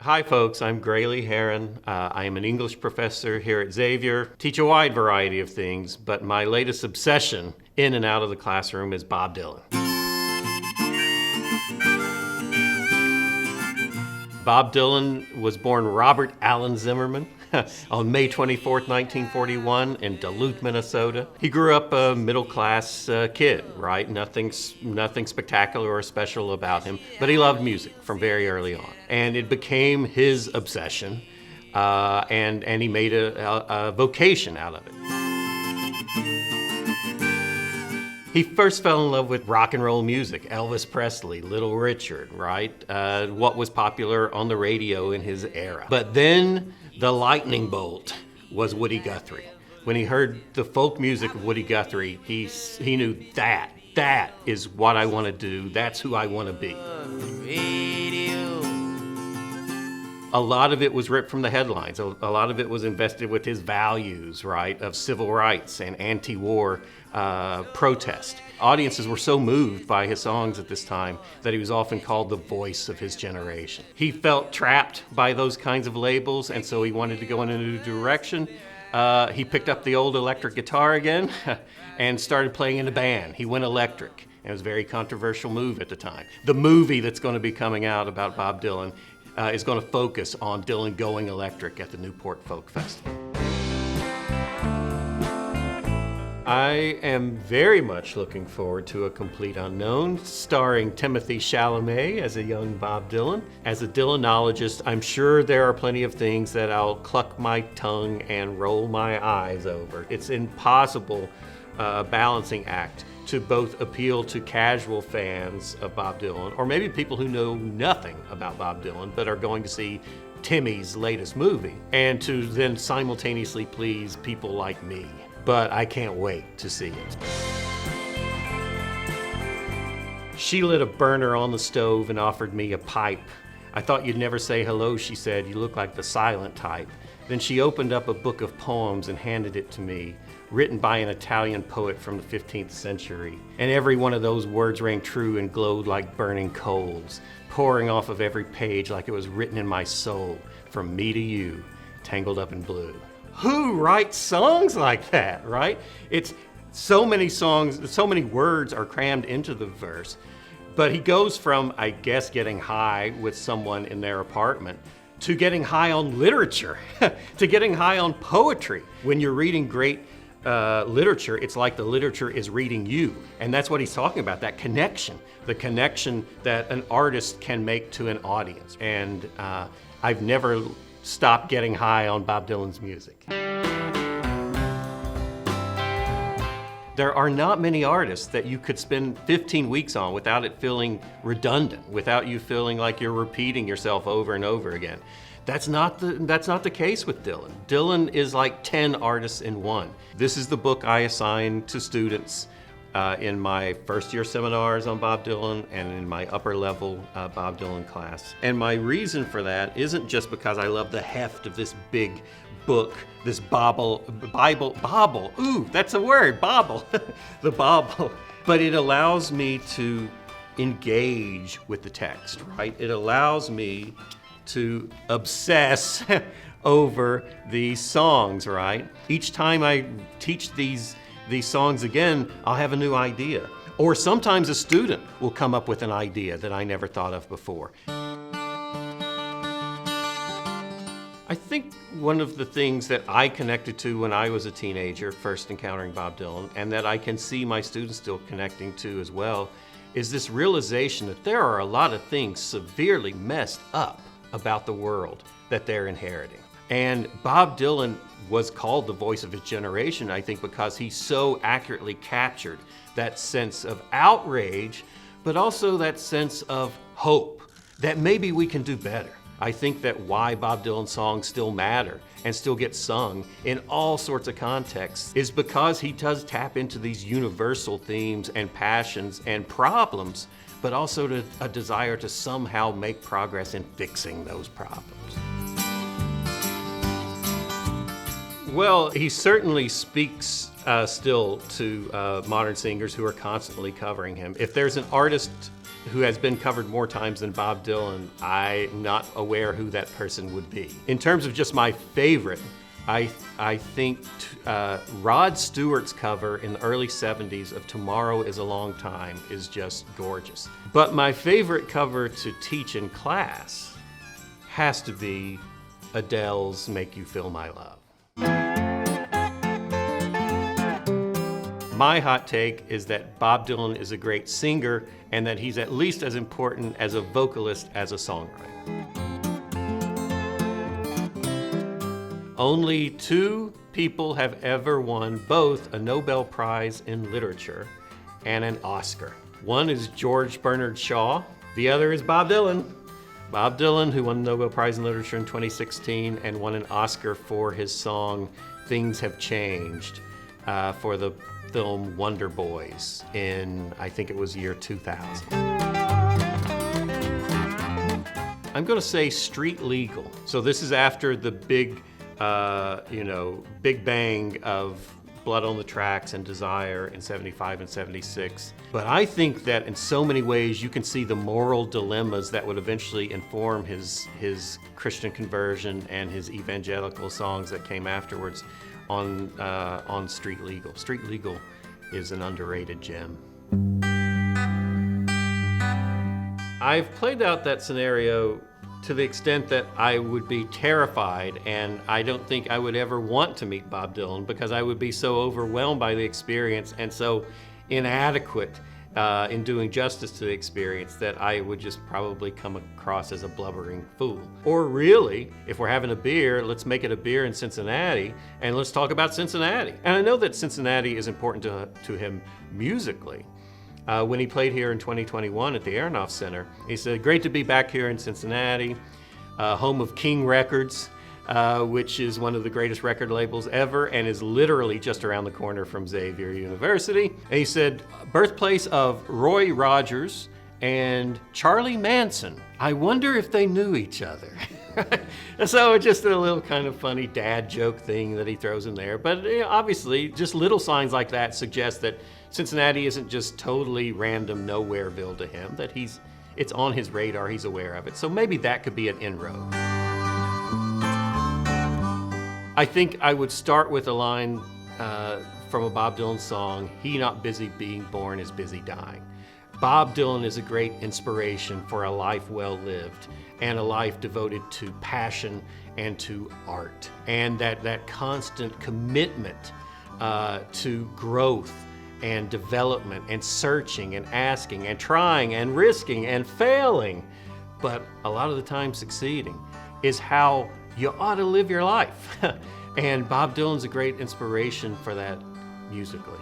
Hi folks, I'm Graley Herren. I am an English professor here at Xavier, teach a wide variety of things, but my latest obsession in and out of the classroom is Bob Dylan. Bob Dylan was born Robert Allen Zimmerman on May 24th, 1941 in Duluth, Minnesota. He grew up a middle-class kid, right? Nothing spectacular or special about him, but he loved music from very early on. And it became his obsession, and he made a vocation out of it. He first fell in love with rock and roll music, Elvis Presley, Little Richard, right? What was popular on the radio in his era. But then the lightning bolt was Woody Guthrie. When he heard the folk music of Woody Guthrie, he knew that is what I want to do, that's who I want to be. A lot of it was ripped from the headlines. A lot of it was invested with his values, right, of civil rights and anti-war protest. Audiences were so moved by his songs at this time that he was often called the voice of his generation. He felt trapped by those kinds of labels, and so he wanted to go in a new direction. He picked up the old electric guitar again and started playing in a band. He went electric. It was a very controversial move at the time. The movie that's going to be coming out about Bob Dylan is going to focus on Dylan going electric at the Newport Folk Festival. I am very much looking forward to A Complete Unknown, starring Timothy Chalamet as a young Bob Dylan. As a Dylanologist, I'm sure there are plenty of things that I'll cluck my tongue and roll my eyes over. It's impossible balancing act to both appeal to casual fans of Bob Dylan, or maybe people who know nothing about Bob Dylan but are going to see Timmy's latest movie, and to then simultaneously please people like me. But I can't wait to see it. She lit a burner on the stove and offered me a pipe. I thought you'd never say hello, she said. You look like the silent type. Then she opened up a book of poems and handed it to me, written by an Italian poet from the 15th century. And every one of those words rang true and glowed like burning coals, pouring off of every page like it was written in my soul, from me to you, tangled up in blue. Who writes songs like that, right? It's so many songs, so many words are crammed into the verse, but he goes from, I guess, getting high with someone in their apartment to getting high on literature, to getting high on poetry. When you're reading great literature, it's like the literature is reading you. And that's what he's talking about, that connection, the connection that an artist can make to an audience. And I've never stopped getting high on Bob Dylan's music. There are not many artists that you could spend 15 weeks on without it feeling redundant, without you feeling like you're repeating yourself over and over again. That's not the case with Dylan. Dylan is like 10 artists in one. This is the book I assign to students in my first year seminars on Bob Dylan and in my upper level Bob Dylan class. And my reason for that isn't just because I love the heft of this big book, this Bible, ooh, that's a word, bobble, the Bible. But it allows me to engage with the text, right? It allows me to obsess over these songs, right? Each time I teach these songs again, I'll have a new idea. Or sometimes a student will come up with an idea that I never thought of before. I think one of the things that I connected to when I was a teenager, first encountering Bob Dylan, and that I can see my students still connecting to as well, is this realization that there are a lot of things severely messed up about the world that they're inheriting. And Bob Dylan was called the voice of his generation, I think, because he so accurately captured that sense of outrage, but also that sense of hope that maybe we can do better. I think that why Bob Dylan songs still matter and still get sung in all sorts of contexts is because he does tap into these universal themes and passions and problems, but also a desire to somehow make progress in fixing those problems. Well, he certainly speaks still to modern singers who are constantly covering him. If there's an artist who has been covered more times than Bob Dylan, I'm not aware who that person would be. In terms of just my favorite, I think Rod Stewart's cover in the early 70s of Tomorrow is a Long Time is just gorgeous. But my favorite cover to teach in class has to be Adele's Make You Feel My Love. My hot take is that Bob Dylan is a great singer and that he's at least as important as a vocalist as a songwriter. Only 2 people have ever won both a Nobel Prize in Literature and an Oscar. One is George Bernard Shaw, the other is Bob Dylan. Bob Dylan, who won the Nobel Prize in Literature in 2016 and won an Oscar for his song Things Have Changed for the film Wonder Boys in, I think it was year 2000. I'm gonna say Street Legal. So this is after the big bang of Blood on the Tracks and Desire in 75 and 76. But I think that in so many ways you can see the moral dilemmas that would eventually inform his Christian conversion and his evangelical songs that came afterwards on Street Legal. Street Legal is an underrated gem. I've played out that scenario to the extent that I would be terrified, and I don't think I would ever want to meet Bob Dylan because I would be so overwhelmed by the experience and so inadequate in doing justice to the experience that I would just probably come across as a blubbering fool. Or really, if we're having a beer, let's make it a beer in Cincinnati and let's talk about Cincinnati. And I know that Cincinnati is important to him musically. When he played here in 2021 at the Aronoff Center, he said, "Great to be back here in Cincinnati, home of King Records, which is one of the greatest record labels ever and is literally just around the corner from Xavier University." And he said, "Birthplace of Roy Rogers and Charlie Manson. I wonder if they knew each other." So it's just a little kind of funny dad joke thing that he throws in there. But obviously, just little signs like that suggest that Cincinnati isn't just totally random nowhereville to him, that it's on his radar, he's aware of it. So maybe that could be an inroad. I think I would start with a line from a Bob Dylan song, "He not busy being born is busy dying." Bob Dylan is a great inspiration for a life well lived and a life devoted to passion and to art. And that constant commitment to growth and development and searching and asking and trying and risking and failing, but a lot of the time succeeding, is how you ought to live your life. And Bob Dylan's a great inspiration for that musically.